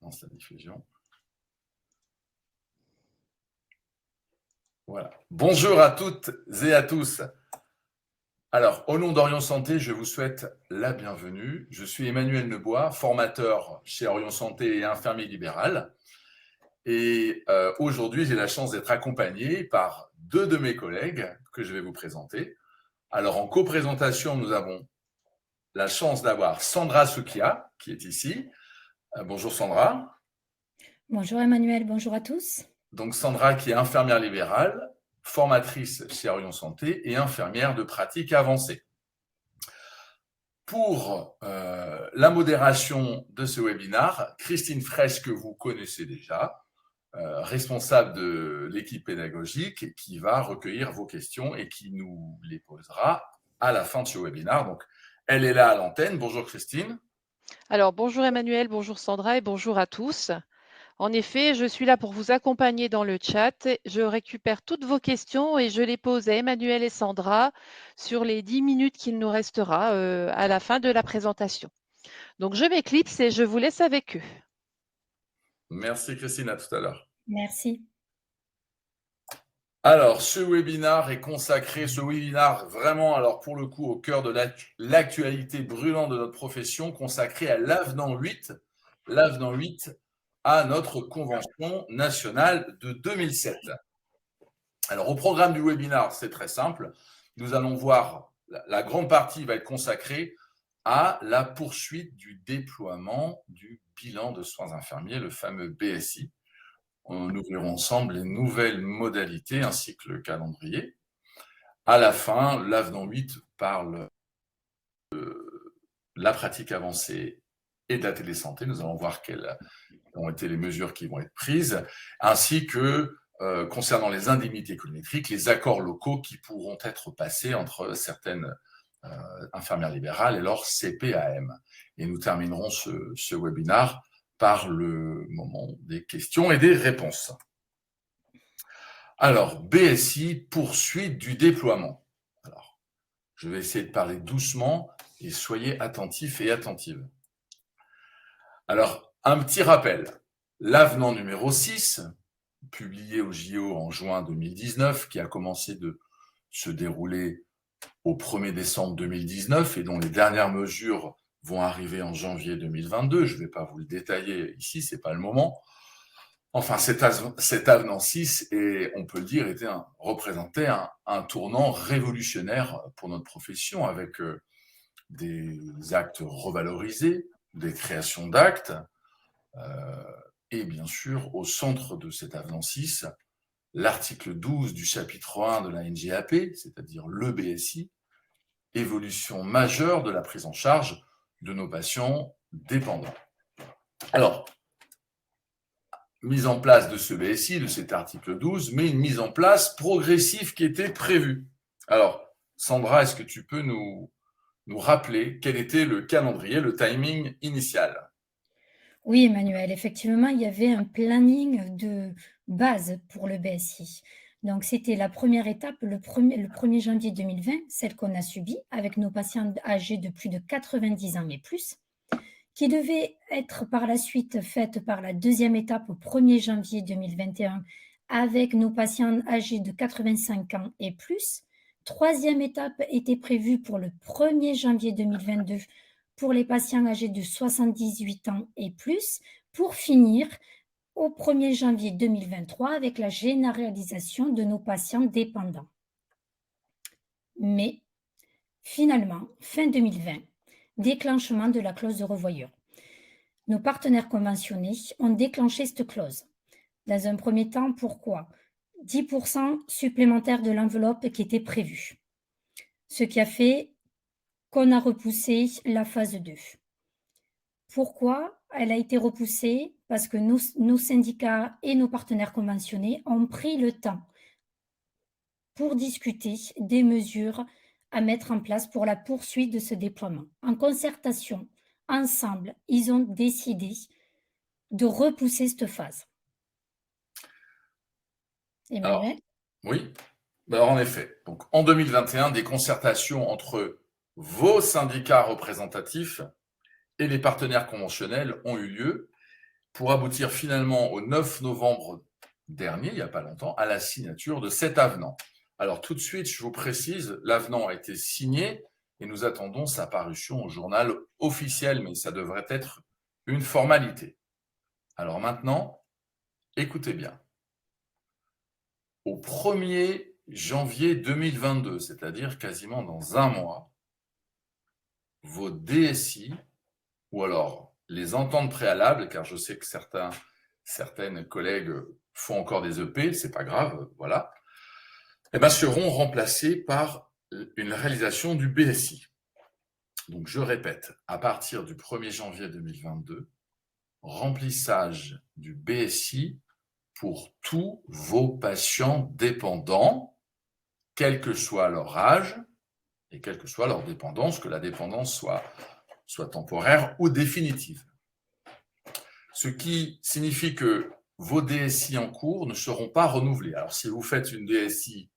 lance la diffusion. Voilà. Bonjour à toutes et à tous. Alors, au nom d'Orion Santé, je vous souhaite la bienvenue. Je suis Emmanuel Nebois, formateur chez Orion Santé et infirmier libéral. Et aujourd'hui, j'ai la chance d'être accompagné par deux de mes collègues que je vais vous présenter. Alors, en coprésentation, nous avons la chance d'avoir Sandra Soukia, qui est ici. Bonjour Sandra. Bonjour Emmanuel, bonjour à tous. Donc Sandra qui est infirmière libérale, formatrice chez Orion Santé et infirmière de pratique avancée. Pour la modération de ce webinaire, Christine Fraisse, que vous connaissez déjà, responsable de l'équipe pédagogique, qui va recueillir vos questions et qui nous les posera à la fin de ce webinaire. Donc, elle est là à l'antenne. Bonjour Christine. Alors, bonjour Emmanuel, bonjour Sandra et bonjour à tous. En effet, je suis là pour vous accompagner dans le chat. Je récupère toutes vos questions et je les pose à Emmanuel et Sandra sur les 10 minutes qu'il nous restera à la fin de la présentation. Donc, je m'éclipse et je vous laisse avec eux. Merci Christine, à tout à l'heure. Merci. Alors, ce webinaire vraiment, alors pour le coup, au cœur de l'actualité brûlante de notre profession, consacré à l'avenant 8 à notre convention nationale de 2007. Alors, au programme du webinaire, c'est très simple. Nous allons voir, la grande partie va être consacrée à la poursuite du déploiement du bilan de soins infirmiers, le fameux BSI. Nous verrons ensemble les nouvelles modalités ainsi que le calendrier. À la fin, l'avenant 8 parle de la pratique avancée et de la télésanté. Nous allons voir quelles ont été les mesures qui vont être prises, ainsi que concernant les indemnités kilométriques, les accords locaux qui pourront être passés entre certaines infirmières libérales et leur CPAM. Et nous terminerons ce webinaire par le moment des questions et des réponses. Alors, BSI, poursuite du déploiement. Alors, je vais essayer de parler doucement et soyez attentifs et attentives. Alors, un petit rappel. L'avenant numéro 6, publié au JO en juin 2019, qui a commencé de se dérouler au 1er décembre 2019 et dont les dernières mesures vont arriver en janvier 2022. Je ne vais pas vous le détailler ici, ce n'est pas le moment. Enfin, cet avenant 6, et on peut le dire, représentait un tournant révolutionnaire pour notre profession, avec des actes revalorisés, des créations d'actes, et bien sûr, au centre de cet avenant 6, l'article 12 du chapitre 1 de la NGAP, c'est-à-dire le BSI, évolution majeure de la prise en charge de nos patients dépendants. Alors, mise en place de ce BSI, de cet article 12, mais une mise en place progressive qui était prévue. Alors, Sandra, est-ce que tu peux nous rappeler quel était le calendrier, le timing initial? Oui, Emmanuel, effectivement, il y avait un planning de base pour le BSI. Donc, c'était la première étape, le 1er janvier 2020, celle qu'on a subie avec nos patients âgés de plus de 90 ans et plus, qui devait être par la suite faite par la deuxième étape au 1er janvier 2021 avec nos patients âgés de 85 ans et plus. Troisième étape était prévue pour le 1er janvier 2022 pour les patients âgés de 78 ans et plus, pour finir au 1er janvier 2023 avec la généralisation de nos patients dépendants. Mais finalement, fin 2020, déclenchement de la clause de revoyure. Nos partenaires conventionnés ont déclenché cette clause. Dans un premier temps, pourquoi ? 10% supplémentaires de l'enveloppe qui était prévue. Ce qui a fait qu'on a repoussé la phase 2. Pourquoi elle a été repoussée ? Parce que nos syndicats et nos partenaires conventionnés ont pris le temps pour discuter des mesures à mettre en place pour la poursuite de ce déploiement. En concertation, ensemble, ils ont décidé de repousser cette phase. Emmanuel ? Alors, oui, alors, en effet. Donc, en 2021, des concertations entre vos syndicats représentatifs et les partenaires conventionnels ont eu lieu pour aboutir finalement au 9 novembre dernier, il n'y a pas longtemps, à la signature de cet avenant. Alors tout de suite, je vous précise, l'avenant a été signé et nous attendons sa parution au journal officiel, mais ça devrait être une formalité. Alors maintenant, écoutez bien. Au 1er janvier 2022, c'est-à-dire quasiment dans un mois, vos DSI, ou alors les ententes préalables, car je sais que certaines collègues font encore des EP, c'est pas grave, voilà, eh ben, seront remplacés par une réalisation du BSI. Donc je répète, à partir du 1er janvier 2022, remplissage du BSI pour tous vos patients dépendants, quel que soit leur âge et quelle que soit leur dépendance, que la dépendance soit temporaire ou définitive. Ce qui signifie que vos DSI en cours ne seront pas renouvelés. Alors, si vous faites une DSI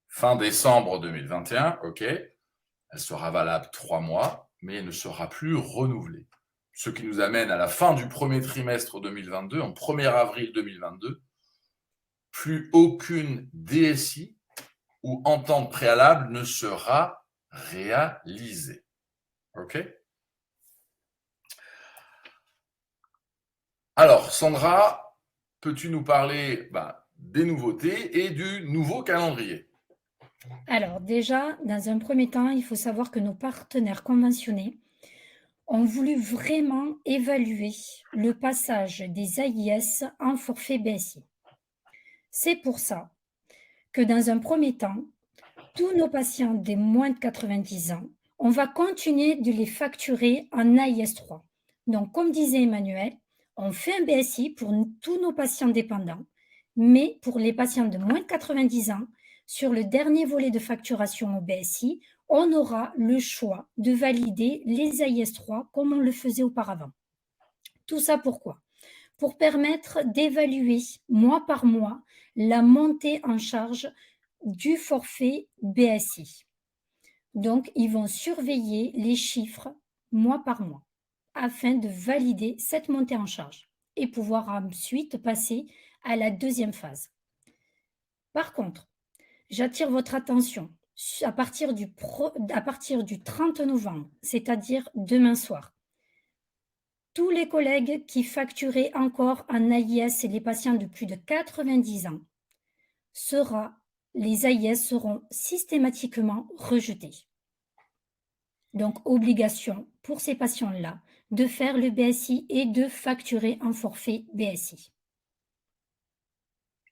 fin décembre 2021, ok, elle sera valable 3 mois, mais elle ne sera plus renouvelée. Ce qui nous amène à la fin du premier trimestre 2022, en 1er avril 2022, plus aucune DSI ou entente préalable ne sera réalisée. OK? Alors, Sandra, peux-tu nous parler des nouveautés et du nouveau calendrier? Alors déjà, dans un premier temps, il faut savoir que nos partenaires conventionnés ont voulu vraiment évaluer le passage des AIS en forfait BSI. C'est pour ça que dans un premier temps, tous nos patients des moins de 90 ans, on va continuer de les facturer en AIS 3. Donc, comme disait Emmanuel, on fait un BSI pour tous nos patients dépendants, mais pour les patients de moins de 90 ans, sur le dernier volet de facturation au BSI, on aura le choix de valider les AIS 3 comme on le faisait auparavant. Tout ça pourquoi? Pour permettre d'évaluer mois par mois la montée en charge du forfait BSI. Donc, ils vont surveiller les chiffres mois par mois afin de valider cette montée en charge et pouvoir ensuite passer à la deuxième phase. Par contre, j'attire votre attention à partir du 30 novembre, c'est-à-dire demain soir. Tous les collègues qui facturaient encore en AIS et les patients de plus de 90 ans, les AIS seront systématiquement rejetés. Donc, obligation pour ces patients-là de faire le BSI et de facturer un forfait BSI.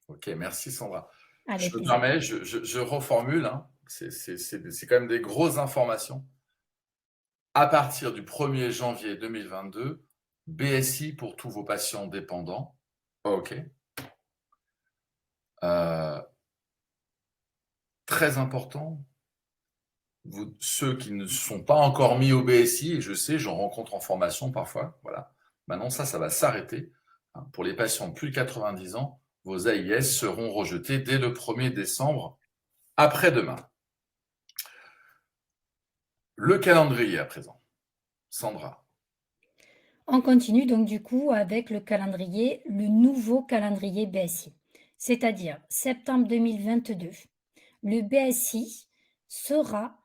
Ok, merci Sandra. Avec Je me plaisir. permets, je reformule, hein. C'est quand même des grosses informations. À partir du 1er janvier 2022, BSI pour tous vos patients dépendants. Ok. Très important, ceux qui ne sont pas encore mis au BSI, et je sais, j'en rencontre en formation parfois, voilà. Maintenant, ça va s'arrêter. Pour les patients de plus de 90 ans, vos AIS seront rejetés dès le 1er décembre, après-demain. Le calendrier à présent. Sandra. On continue donc du coup avec le nouveau calendrier BSI. C'est-à-dire septembre 2022, le BSI sera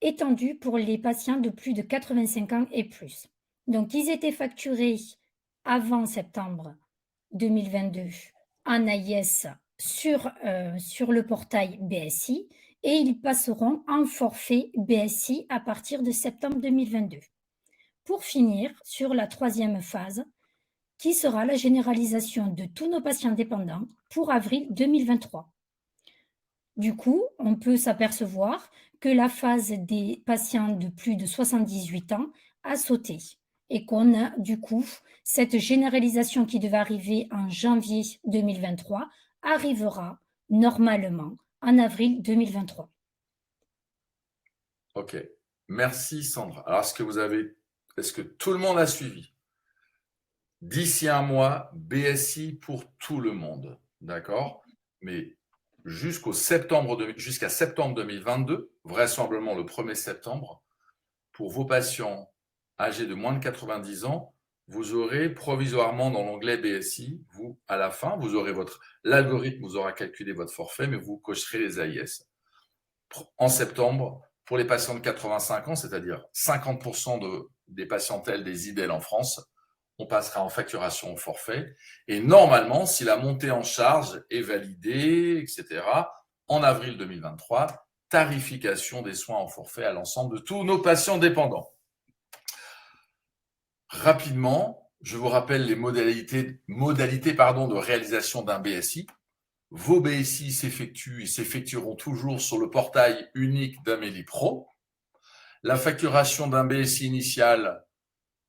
étendu pour les patients de plus de 85 ans et plus. Donc, ils étaient facturés avant septembre 2022 en AIS sur le portail BSI et ils passeront en forfait BSI à partir de septembre 2022. Pour finir sur la troisième phase, qui sera la généralisation de tous nos patients dépendants pour avril 2023. Du coup, on peut s'apercevoir que la phase des patients de plus de 78 ans a sauté et qu'on a du coup cette généralisation qui devait arriver en janvier 2023 arrivera normalement en avril 2023. Ok, merci Sandra. Alors, est-ce que tout le monde a suivi? D'ici un mois, BSI pour tout le monde, d'accord? Mais jusqu'à septembre 2022, vraisemblablement le 1er septembre, pour vos patients âgés de moins de 90 ans, vous aurez provisoirement dans l'onglet BSI, à la fin, vous aurez l'algorithme vous aura calculé votre forfait, mais vous cocherez les AIS. En septembre, pour les patients de 85 ans, c'est-à-dire 50% des patientèles des IDEL en France, on passera en facturation au forfait. Et normalement, si la montée en charge est validée, etc., en avril 2023, tarification des soins en forfait à l'ensemble de tous nos patients dépendants. Rapidement, je vous rappelle les modalités de réalisation d'un BSI. Vos BSI s'effectueront toujours sur le portail unique d'Amélie Pro. La facturation d'un BSI initial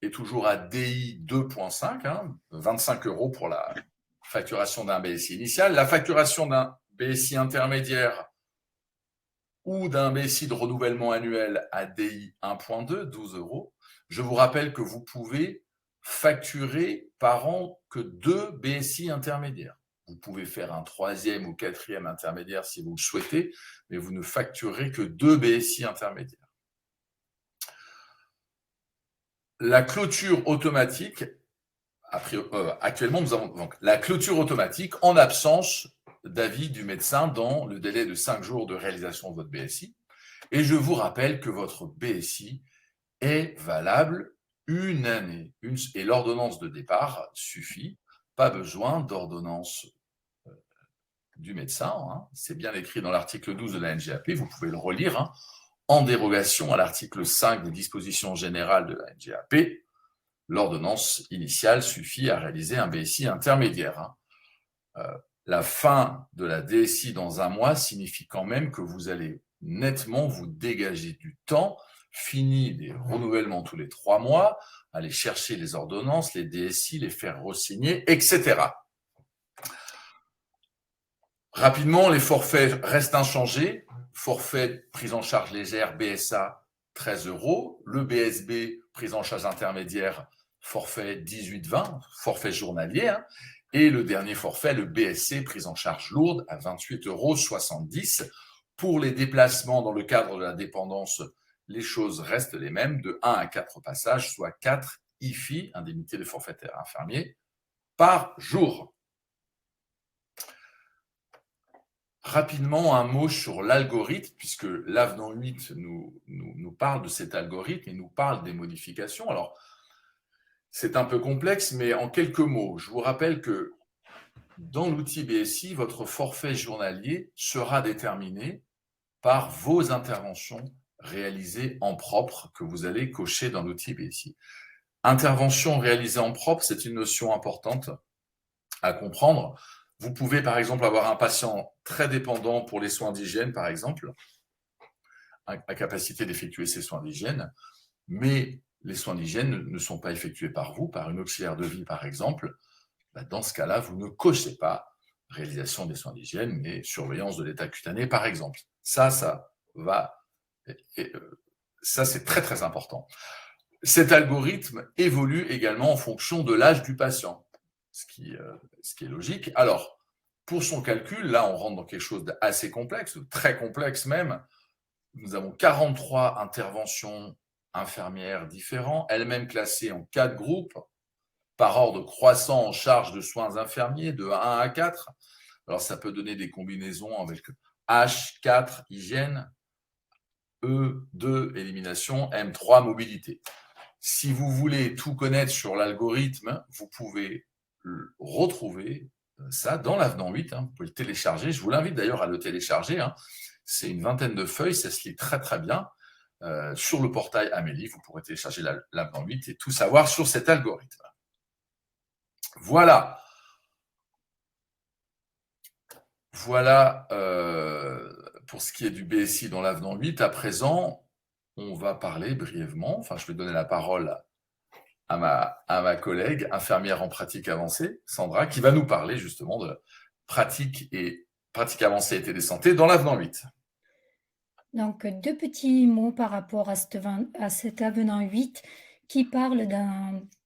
est toujours à DI 2.5, 25 € pour la facturation d'un BSI initial. La facturation d'un BSI intermédiaire ou d'un BSI de renouvellement annuel à DI 1.2, 12 €. Je vous rappelle que vous pouvez facturer par an que 2 BSI intermédiaires. Vous pouvez faire un 3e ou 4e intermédiaire si vous le souhaitez, mais vous ne facturez que 2 BSI intermédiaires. La clôture automatique, actuellement, nous avons donc la clôture automatique en absence d'avis du médecin dans le délai de 5 jours de réalisation de votre BSI. Et je vous rappelle que votre BSI est valable une année. Et l'ordonnance de départ suffit. Pas besoin d'ordonnance du médecin. C'est bien écrit dans l'article 12 de la NGAP. Vous pouvez le relire. En dérogation à l'article 5 des dispositions générales de la NGAP, l'ordonnance initiale suffit à réaliser un BSI intermédiaire. La fin de la DSI dans un mois signifie quand même que vous allez nettement vous dégager du temps, fini les renouvellements tous les 3 mois, aller chercher les ordonnances, les DSI, les faire re-signer, etc. Rapidement, les forfaits restent inchangés. Forfait prise en charge légère BSA 13 €, le BSB prise en charge intermédiaire forfait 18,20, forfait journalier, et le dernier forfait, le BSC prise en charge lourde à 28,70 €. Pour les déplacements dans le cadre de la dépendance, les choses restent les mêmes, de 1 à 4 passages, soit 4 IFI, indemnité de forfaitaire infirmier, par jour. Rapidement, un mot sur l'algorithme, puisque l'avenant 8 nous parle de cet algorithme et nous parle des modifications. Alors, c'est un peu complexe, mais en quelques mots, je vous rappelle que dans l'outil BSI, votre forfait journalier sera déterminé par vos interventions réalisées en propre que vous allez cocher dans l'outil BSI. Intervention réalisée en propre, c'est une notion importante à comprendre. Vous pouvez, par exemple, avoir un patient très dépendant pour les soins d'hygiène, par exemple, à capacité d'effectuer ses soins d'hygiène, mais les soins d'hygiène ne sont pas effectués par vous, par une auxiliaire de vie, par exemple. Dans ce cas-là, vous ne cochez pas réalisation des soins d'hygiène, mais surveillance de l'état cutané, par exemple. Ça c'est très, très important. Cet algorithme évolue également en fonction de l'âge du patient, ce qui est logique. Alors, pour son calcul, là, on rentre dans quelque chose d'assez complexe, très complexe même. Nous avons 43 interventions infirmières différentes, elles-mêmes classées en 4 groupes, par ordre croissant en charge de soins infirmiers, de 1 à 4. Alors, ça peut donner des combinaisons avec H, 4, hygiène, E, 2, élimination, M3, mobilité. Si vous voulez tout connaître sur l'algorithme, vous pouvez retrouver ça dans l'avenant 8. Vous pouvez le télécharger. Je vous l'invite d'ailleurs à le télécharger. C'est une vingtaine de feuilles, ça se lit très très bien. Sur le portail Amélie, vous pourrez télécharger l'avenant 8 et tout savoir sur cet algorithme. Voilà. Voilà pour ce qui est du BSI dans l'avenant 8. À présent, on va parler brièvement, je vais donner la parole à ma collègue infirmière en pratique avancée, Sandra, qui va nous parler justement de pratique avancée et télésanté dans l'avenant 8. Donc, 2 petits mots par rapport à cet avenant 8 qui parle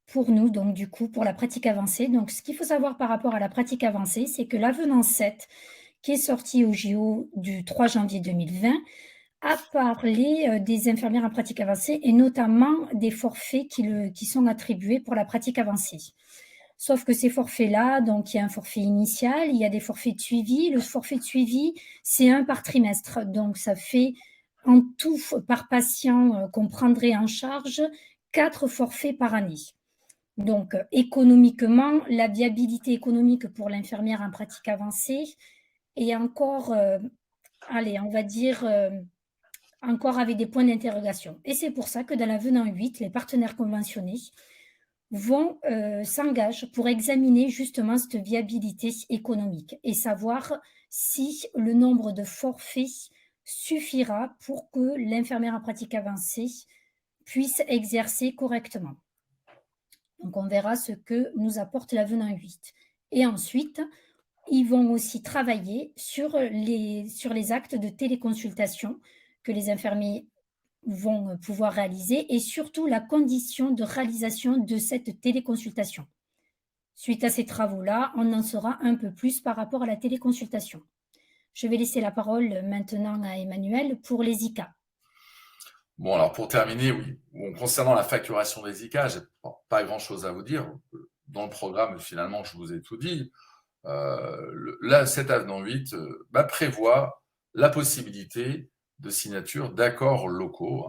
pour nous, donc du coup, pour la pratique avancée. Donc, ce qu'il faut savoir par rapport à la pratique avancée, c'est que l'avenant 7, qui est sorti au JO du 3 janvier 2020, a parlé des infirmières en pratique avancée et notamment des forfaits qui sont attribués pour la pratique avancée. Sauf que ces forfaits-là, donc il y a un forfait initial, il y a des forfaits de suivi. Le forfait de suivi, c'est 1 par trimestre. Donc ça fait en tout par patient qu'on prendrait en charge 4 forfaits par année. Donc économiquement, la viabilité économique pour l'infirmière en pratique avancée est encore, allez, on va dire, encore avec des points d'interrogation. Et c'est pour ça que dans l'avenant 8, les partenaires conventionnés s'engagent pour examiner justement cette viabilité économique et savoir si le nombre de forfaits suffira pour que l'infirmière en pratique avancée puisse exercer correctement. Donc, on verra ce que nous apporte l'avenant 8. Et ensuite, ils vont aussi travailler sur les actes de téléconsultation que les infirmiers vont pouvoir réaliser et surtout la condition de réalisation de cette téléconsultation. Suite à ces travaux-là, on en saura un peu plus par rapport à la téléconsultation. Je vais laisser la parole maintenant à Emmanuel pour les ICA. Bon, alors pour terminer, oui, concernant la facturation des ICA, j'ai pas grand-chose à vous dire. Dans le programme, finalement, je vous ai tout dit. Là, cet avenant 8 prévoit la possibilité de signature d'accords locaux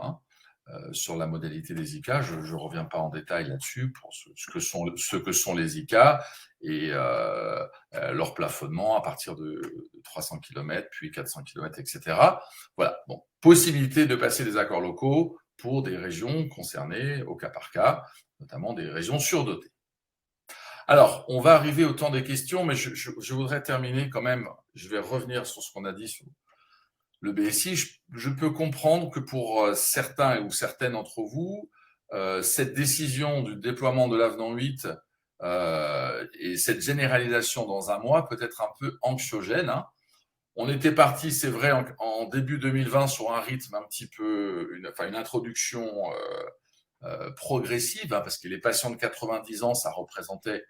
sur la modalité des ICA. Je ne reviens pas en détail là-dessus pour ce que sont les ICA et leur plafonnement à partir de 300 km, puis 400 km, etc. Voilà, bon, possibilité de passer des accords locaux pour des régions concernées au cas par cas, notamment des régions surdotées. Alors, on va arriver au temps des questions, mais je voudrais terminer quand même, je vais revenir sur ce qu'on a dit sur le BSI. Je peux comprendre que pour certains ou certaines d'entre vous, cette décision du déploiement de l'avenant 8 et cette généralisation dans un mois peut être un peu anxiogène. On était parti, c'est vrai, en début 2020 sur un rythme un petit peu, une introduction progressive, parce que les patients de 90 ans, ça représentait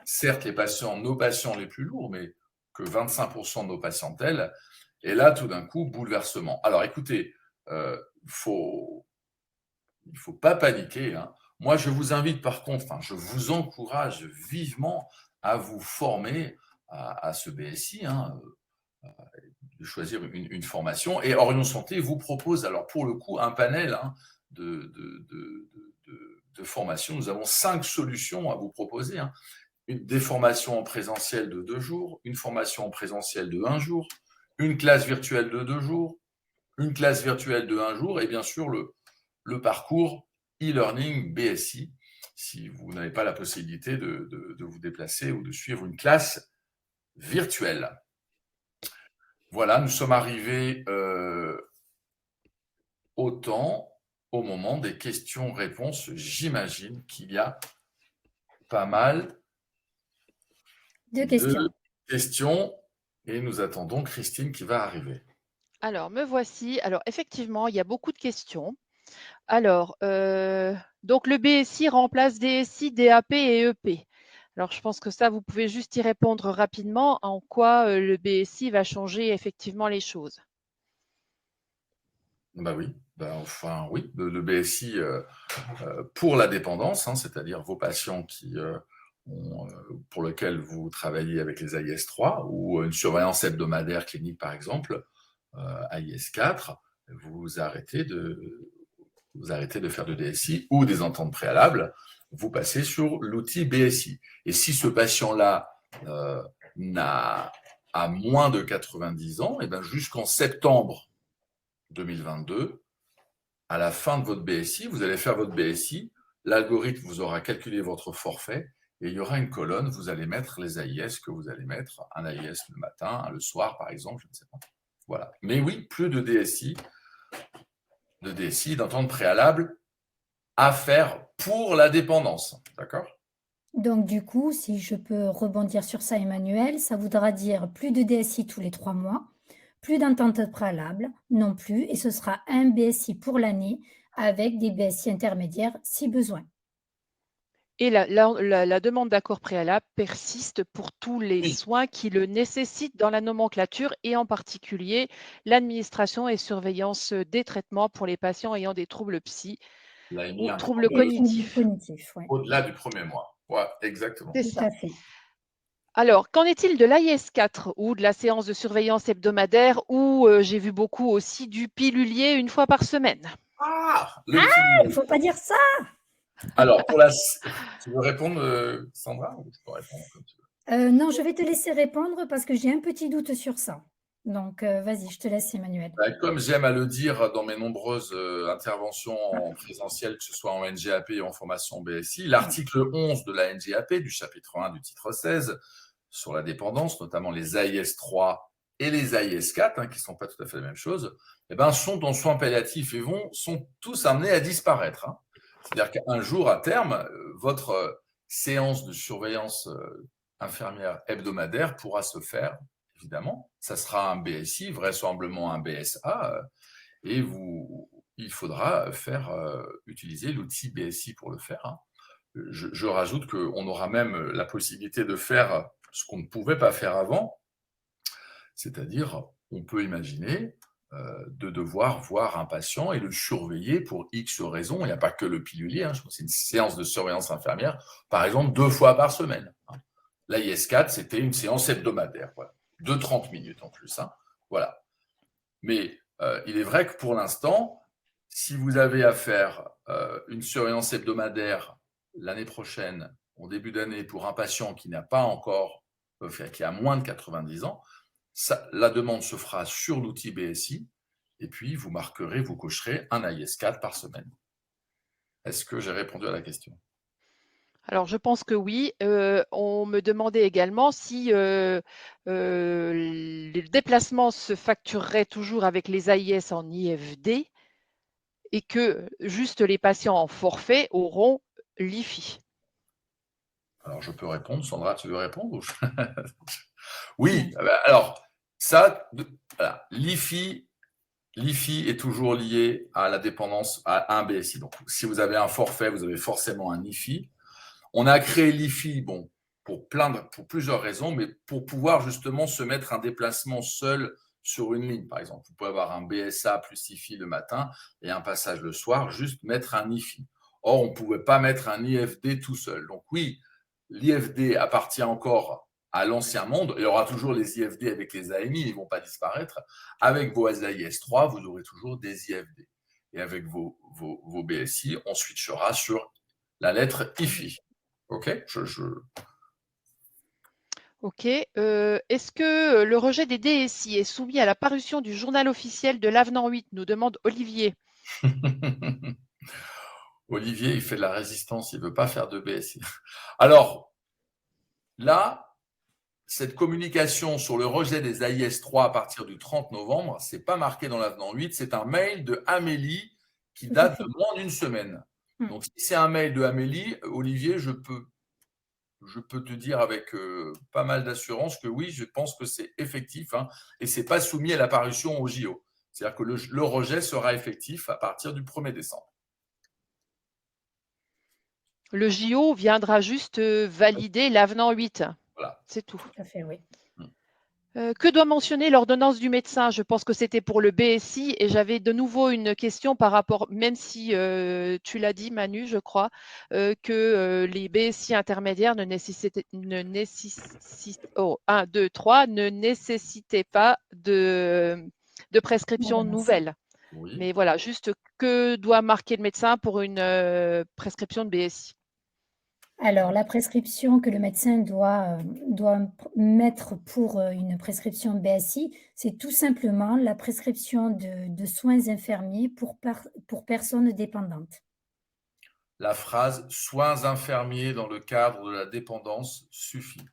certes nos patients les plus lourds, mais que 25% de nos patientèles. Et là, tout d'un coup, bouleversement. Alors, écoutez, il faut pas paniquer. Moi, je vous invite par contre, je vous encourage vivement à vous former à ce BSI, de choisir une formation. Et Orion Santé vous propose, alors pour le coup, un panel de formations. Nous avons 5 solutions à vous proposer. Des formations en présentiel de 2 jours, une formation en présentiel de 1 jour, une classe virtuelle de 2 jours, une classe virtuelle de 1 jour et bien sûr le parcours e-learning BSI si vous n'avez pas la possibilité de vous déplacer ou de suivre une classe virtuelle. Voilà, nous sommes arrivés au moment des questions-réponses. J'imagine qu'il y a pas mal de questions et nous attendons Christine qui va arriver. Alors, me voici. Alors, effectivement, il y a beaucoup de questions. Alors, donc le BSI remplace DSI, DAP et EP. Alors, je pense que ça, vous pouvez juste y répondre rapidement en quoi le BSI va changer effectivement les choses. Oui, oui, le BSI pour la dépendance, c'est-à-dire vos patients pour lesquels vous travaillez avec les AIS-3 ou une surveillance hebdomadaire clinique par exemple, AIS-4, vous arrêtez de faire de DSI ou des ententes préalables, vous passez sur l'outil BSI. Et si ce patient-là a moins de 90 ans, et jusqu'en septembre 2022, à la fin de votre BSI, vous allez faire votre BSI, l'algorithme vous aura calculé votre forfait et il y aura une colonne, vous allez mettre les AIS que vous allez mettre, un AIS le matin, un le soir par exemple, je ne sais pas. Voilà. Mais oui, plus de DSI, d'entente préalable à faire pour la dépendance. D'accord ? Donc, du coup, si je peux rebondir sur ça, Emmanuel, ça voudra dire plus de DSI tous les 3 mois, plus d'entente préalable non plus, et ce sera un BSI pour l'année avec des BSI intermédiaires si besoin. Et la demande d'accord préalable persiste pour tous les Oui, soins qui le nécessitent dans la nomenclature et en particulier l'administration et surveillance des traitements pour les patients ayant des troubles psy là, il y ou a un troubles Et premier, troubles cognitifs. cognitifs, oui, au-delà du premier mois. Ouais, exactement. C'est tout ça. à fait. Alors, qu'en est-il de l'AIS4 ou de la séance de surveillance hebdomadaire ou j'ai vu beaucoup aussi du pilulier une fois par semaine? Ah, le Il ne pilier. faut pas dire ça. Alors, tu veux répondre, Sandra, ou je peux répondre comme tu veux? Non, je vais te laisser répondre parce que j'ai un petit doute sur ça. Donc, vas-y, je te laisse, Emmanuel. Comme j'aime à le dire dans mes nombreuses interventions en présentiel, que ce soit en NGAP ou en formation BSI, l'article 11 de la NGAP, du chapitre 1 du titre 16, sur la dépendance, notamment les AIS 3 et les AIS 4, qui ne sont pas tout à fait la même chose, sont en soins palliatifs et sont tous amenés à disparaître. C'est-à-dire qu'un jour, à terme, votre séance de surveillance infirmière hebdomadaire pourra se faire, évidemment. Ça sera un BSI, vraisemblablement un BSA, et il faudra utiliser l'outil BSI pour le faire. Je rajoute qu'on aura même la possibilité de faire ce qu'on ne pouvait pas faire avant, c'est-à-dire on peut imaginer de devoir voir un patient et le surveiller pour X raisons. Il n'y a pas que le pilulier, c'est une séance de surveillance infirmière, par exemple 2 fois par semaine. L'AIS4, c'était une séance hebdomadaire, voilà, de 30 minutes en plus. Voilà. Mais il est vrai que pour l'instant, si vous avez à faire une surveillance hebdomadaire l'année prochaine, en début d'année, pour un patient qui n'a pas encore, qui a moins de 90 ans, la demande se fera sur l'outil BSI, et puis vous cocherez un AIS4 par semaine. Est-ce que j'ai répondu à la question? Alors, je pense que oui. On me demandait également si les déplacements se factureraient toujours avec les AIS en IFD et que juste les patients en forfait auront l'IFI. Alors, je peux répondre. Sandra, tu veux répondre? Oui, alors, ça, voilà, l'IFI est toujours lié à la dépendance à un BSI. Donc, si vous avez un forfait, vous avez forcément un IFI. On a créé l'IFI, pour plusieurs raisons, mais pour pouvoir justement se mettre un déplacement seul sur une ligne. Par exemple, vous pouvez avoir un BSA plus IFI le matin et un passage le soir, juste mettre un IFI. Or, on ne pouvait pas mettre un IFD tout seul. Donc oui, l'IFD appartient encore à l'ancien monde. Il y aura toujours les IFD avec les AMI, ils ne vont pas disparaître. Avec vos AIS3, vous aurez toujours des IFD. Et avec vos BSI, on switchera sur la lettre IFI. OK. OK. Est-ce que le rejet des DSI est soumis à la parution du journal officiel de l'avenant 8, nous demande Olivier. Olivier, il fait de la résistance, il ne veut pas faire de BSI. Alors, là, cette communication sur le rejet des AIS3 à partir du 30 novembre, ce n'est pas marqué dans l'avenant 8, c'est un mail de Amélie qui date de moins d'une semaine. Donc, si c'est un mail de Amélie, Olivier, je peux te dire avec pas mal d'assurance que oui, je pense que c'est effectif et ce n'est pas soumis à la parution au JO. C'est-à-dire que le rejet sera effectif à partir du 1er décembre. Le JO viendra juste valider l'avenant 8. Voilà. C'est tout. Tout à fait, oui. Que doit mentionner l'ordonnance du médecin? Je pense que c'était pour le BSI et j'avais de nouveau une question par rapport, même si tu l'as dit Manu, je crois, que les BSI intermédiaires ne nécessitaient pas de prescription nouvelle. Oui. Mais voilà, juste que doit marquer le médecin pour une prescription de BSI? Alors, la prescription que le médecin doit mettre pour une prescription BSI, c'est tout simplement la prescription de soins infirmiers pour personnes dépendantes. La phrase « soins infirmiers dans le cadre de la dépendance » suffit.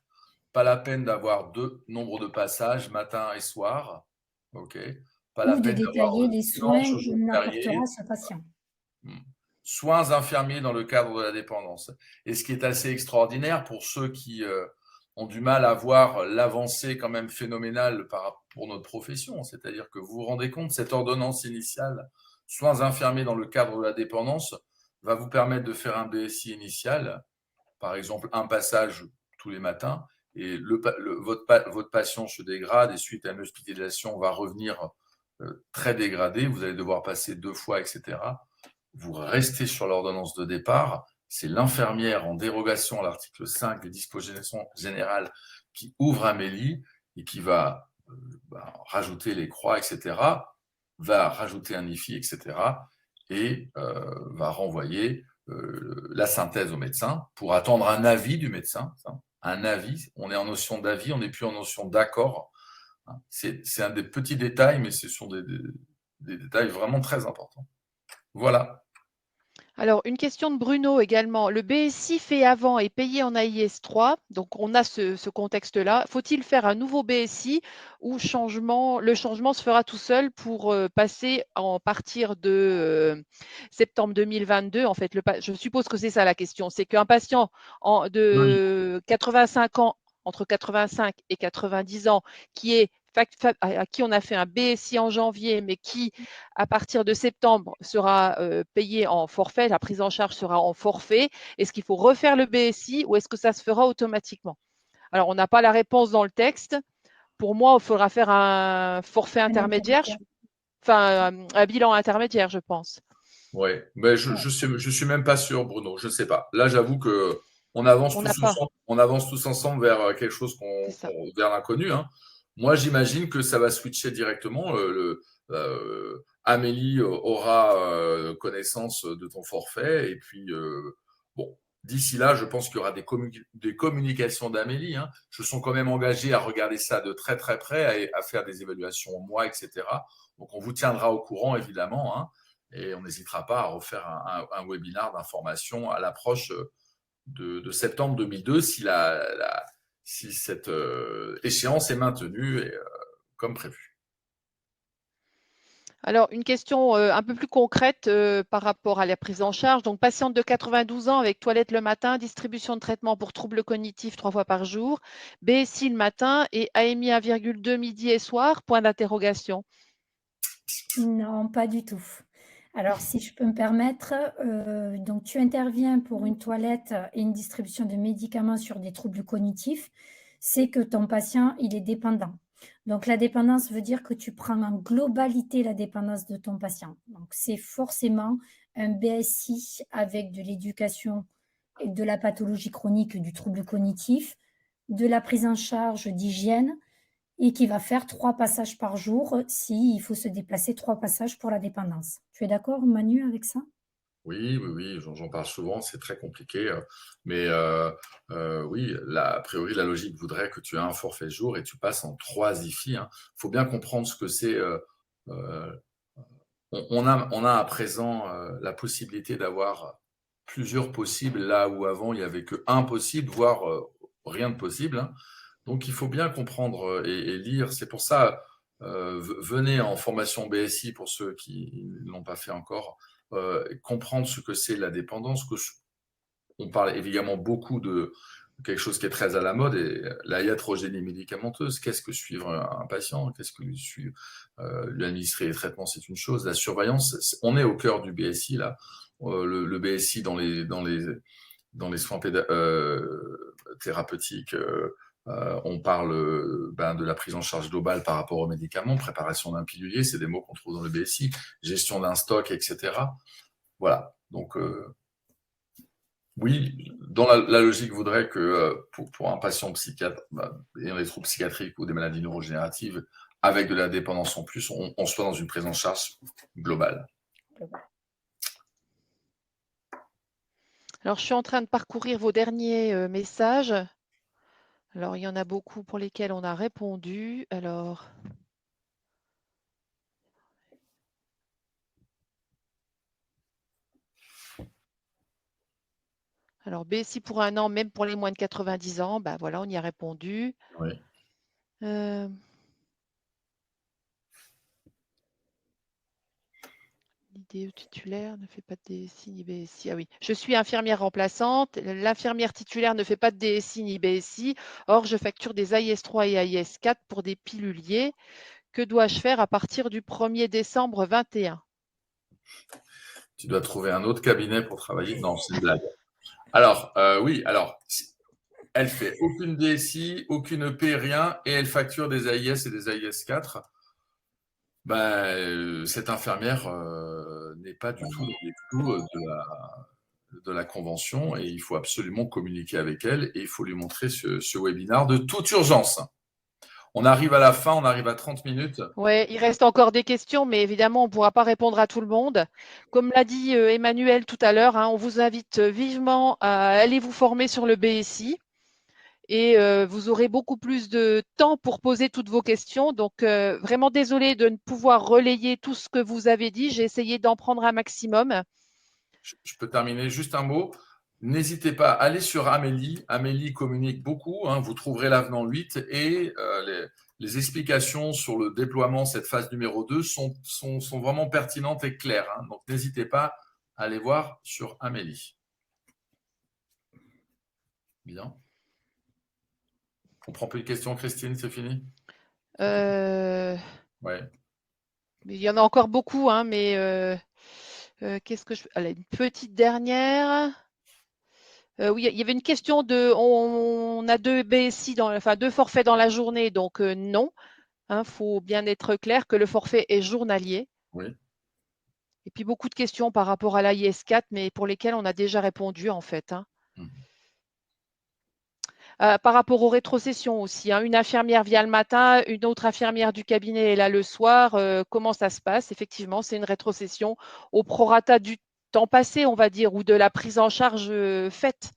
Pas la peine d'avoir 2 nombres de passages matin et soir. OK. Pas la Ou de peine d'avoir détailler les soins dimanche, jour qu'on férié. apportera à ce patient. Soins infirmiers dans le cadre de la dépendance. Et ce qui est assez extraordinaire pour ceux qui ont du mal à voir l'avancée quand même phénoménale pour notre profession, c'est-à-dire que vous vous rendez compte, cette ordonnance initiale, soins infirmiers dans le cadre de la dépendance, va vous permettre de faire un BSI initial par exemple, un passage tous les matins, et votre patient se dégrade et suite à une hospitalisation va revenir très dégradé, vous allez devoir passer 2 fois, etc. Vous restez sur l'ordonnance de départ, c'est l'infirmière en dérogation à l'article 5 des dispositions générales qui ouvre Amélie et qui va rajouter les croix, etc., va rajouter un IFI, etc., et va renvoyer la synthèse au médecin pour attendre un avis du médecin. Un avis, on est en notion d'avis, on n'est plus en notion d'accord. C'est un des petits détails, mais ce sont des détails vraiment très importants. Voilà. Alors, une question de Bruno également. Le BSI fait avant et payé en AIS 3, donc on a ce contexte-là. Faut-il faire un nouveau BSI ou le changement se fera tout seul pour passer en partir de septembre 2022? En fait, je suppose que c'est ça la question. C'est qu'un patient de 85 ans, entre 85 et 90 ans, à qui on a fait un BSI en janvier, mais qui, à partir de septembre, sera payé en forfait, la prise en charge sera en forfait. Est-ce qu'il faut refaire le BSI ou est-ce que ça se fera automatiquement? Alors, on n'a pas la réponse dans le texte. Pour moi, il faudra faire un forfait intermédiaire, enfin un bilan intermédiaire, je pense. Oui, mais je suis même pas sûr, Bruno. Je sais pas. Là, j'avoue que on avance tous ensemble vers quelque chose vers l'inconnu. Hein. Moi, j'imagine que ça va switcher directement. Amélie aura connaissance de ton forfait et puis bon. D'ici là, je pense qu'il y aura des communications d'Amélie. Hein. Je sont quand même engagés à regarder ça de très très près, à faire des évaluations au mois, etc. Donc, on vous tiendra au courant, évidemment. Hein. Et on n'hésitera pas à refaire un webinaire d'information à l'approche de septembre 2002 si cette échéance est maintenue comme prévu. Alors, une question un peu plus concrète par rapport à la prise en charge. Donc, patiente de 92 ans avec toilette le matin, distribution de traitement pour troubles cognitifs 3 fois par jour, BSI le matin et AMI 1,2 midi et soir, point d'interrogation. Non, pas du tout. Alors, si je peux me permettre, donc tu interviens pour une toilette et une distribution de médicaments sur des troubles cognitifs, c'est que ton patient, il est dépendant. Donc, la dépendance veut dire que tu prends en globalité la dépendance de ton patient. Donc, c'est forcément un BSI avec de l'éducation et de la pathologie chronique du trouble cognitif, de la prise en charge d'hygiène, et qui va faire 3 passages par jour s'il faut se déplacer 3 passages pour la dépendance. Tu es d'accord, Manu, avec ça? Oui, j'en parle souvent, c'est très compliqué. Mais oui, a priori, la logique voudrait que tu aies un forfait jour et tu passes en 3 IFI. Hein. Faut bien comprendre ce que c'est. On a à présent la possibilité d'avoir plusieurs possibles, là où avant, il n'y avait qu'un possible, voire rien de possible. Hein. Donc, il faut bien comprendre et lire. C'est pour ça, venez en formation BSI pour ceux qui ne l'ont pas fait encore, comprendre ce que c'est la dépendance. On parle évidemment beaucoup de quelque chose qui est très à la mode, et la iatrogénie médicamenteuse. Qu'est-ce que suivre un patient? Qu'est-ce que suivre lui administrer les traitements? C'est une chose. La surveillance, on est au cœur du BSI là. Le BSI dans les soins thérapeutiques. On parle de la prise en charge globale par rapport aux médicaments, préparation d'un pilulier, c'est des mots qu'on trouve dans le BSI, gestion d'un stock, etc. Voilà. Donc, oui, dans la logique voudrait que pour un patient psychiatre ayant des troubles psychiatriques ou des maladies neurogénératives avec de la dépendance en plus, on soit dans une prise en charge globale. Alors, je suis en train de parcourir vos derniers messages. Alors, il y en a beaucoup pour lesquels on a répondu. Alors, BSI pour 1 an, même pour les moins de 90 ans, ben voilà, on y a répondu. Oui. L'IDE titulaire ne fait pas de DSI ni BSI. Ah oui, je suis infirmière remplaçante. L'infirmière titulaire ne fait pas de DSI ni BSI. Or, je facture des AIS 3 et AIS 4 pour des piluliers. Que dois-je faire à partir du 1er décembre 2021? Tu dois trouver un autre cabinet pour travailler. Non, c'est une blague. Alors, oui, alors, elle fait aucune DSI, aucune EP, rien, et elle facture des AIS et des AIS 4. Cette infirmière n'est pas du tout de la convention et il faut absolument communiquer avec elle et il faut lui montrer ce webinaire de toute urgence. On arrive à la fin, on arrive à 30 minutes. Oui, il reste encore des questions, mais évidemment, on ne pourra pas répondre à tout le monde. Comme l'a dit Emmanuel tout à l'heure, on vous invite vivement à aller vous former sur le BSI et vous aurez beaucoup plus de temps pour poser toutes vos questions. Donc, vraiment désolé de ne pouvoir relayer tout ce que vous avez dit. J'ai essayé d'en prendre un maximum. Je peux terminer juste un mot. N'hésitez pas, allez sur Amélie. Amélie communique beaucoup. Vous trouverez l'avenant 8 et les explications sur le déploiement, cette phase numéro 2, sont vraiment pertinentes et claires. Donc, n'hésitez pas à aller voir sur Amélie. Bien. On prend plus de questions, Christine, c'est fini? Ouais. Il y en a encore beaucoup, mais qu'est-ce que je... Allez, une petite dernière. Oui, il y avait une question de, on a 2 BSI, enfin 2 forfaits dans la journée, donc non. Faut bien être clair que le forfait est journalier. Oui. Et puis beaucoup de questions par rapport à l'AIS 4, mais pour lesquelles on a déjà répondu en fait. Par rapport aux rétrocessions aussi, une infirmière vient le matin, une autre infirmière du cabinet est là le soir. Comment ça se passe? Effectivement, c'est une rétrocession au prorata du temps passé, on va dire, ou de la prise en charge faite.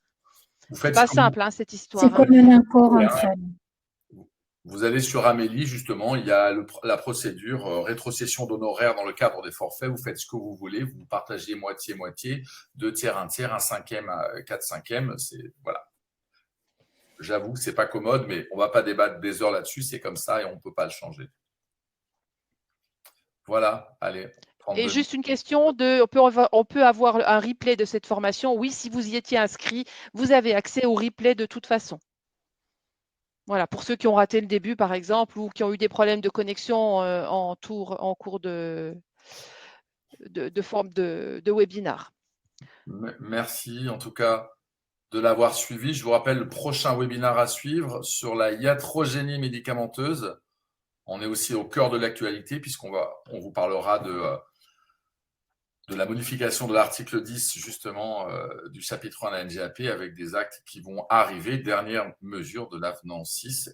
C'est pas simple, cette histoire. C'est comme un accord entre elles. Vous allez sur Amélie, justement, il y a la procédure rétrocession d'honoraires dans le cadre des forfaits. Vous faites ce que vous voulez, vous partagez moitié-moitié, 2 tiers, 1 tiers, 1 cinquième, 4 cinquièmes. Voilà. J'avoue, c'est pas commode, mais on va pas débattre des heures là-dessus. C'est comme ça et on peut pas le changer. Voilà, allez. Et juste une question on peut avoir un replay de cette formation. Oui, si vous y étiez inscrit, vous avez accès au replay de toute façon. Voilà, pour ceux qui ont raté le début, par exemple, ou qui ont eu des problèmes de connexion en cours de webinar. Merci en tout cas de l'avoir suivi. Je vous rappelle le prochain webinaire à suivre sur la iatrogénie médicamenteuse. On est aussi au cœur de l'actualité puisqu'on vous parlera de la modification de l'article 10 justement du chapitre 1 de la NGAP avec des actes qui vont arriver, dernière mesure de l'avenant 6.